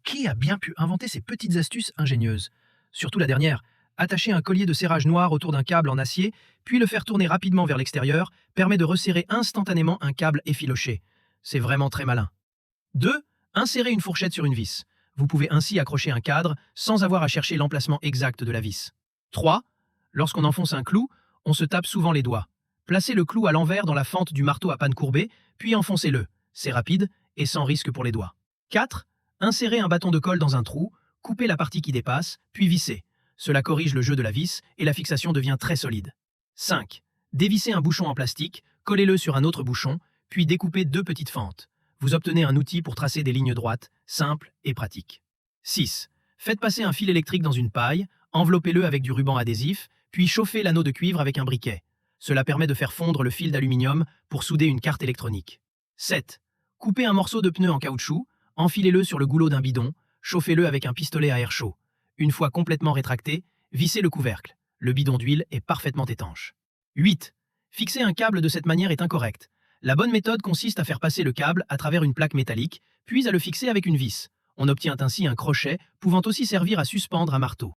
Qui a bien pu inventer ces petites astuces ingénieuses? Surtout la dernière, attacher un collier de serrage noir autour d'un câble en acier, puis le faire tourner rapidement vers l'extérieur, permet de resserrer instantanément un câble effiloché. C'est vraiment très malin. 2. Insérer une fourchette sur une vis. Vous pouvez ainsi accrocher un cadre sans avoir à chercher l'emplacement exact de la vis. 3. Lorsqu'on enfonce un clou, on se tape souvent les doigts. Placez le clou à l'envers dans la fente du marteau à panne courbée, puis enfoncez-le. C'est rapide et sans risque pour les doigts. 4. Insérez un bâton de colle dans un trou, coupez la partie qui dépasse, puis vissez. Cela corrige le jeu de la vis et la fixation devient très solide. 5. Dévissez un bouchon en plastique, collez-le sur un autre bouchon, puis découpez deux petites fentes. Vous obtenez un outil pour tracer des lignes droites, simple et pratique. 6. Faites passer un fil électrique dans une paille, enveloppez-le avec du ruban adhésif, puis chauffez l'anneau de cuivre avec un briquet. Cela permet de faire fondre le fil d'aluminium pour souder une carte électronique. 7. Coupez un morceau de pneu en caoutchouc, enfilez-le sur le goulot d'un bidon, chauffez-le avec un pistolet à air chaud. Une fois complètement rétracté, vissez le couvercle. Le bidon d'huile est parfaitement étanche. 8. Fixer un câble de cette manière est incorrect. La bonne méthode consiste à faire passer le câble à travers une plaque métallique, puis à le fixer avec une vis. On obtient ainsi un crochet pouvant aussi servir à suspendre un marteau.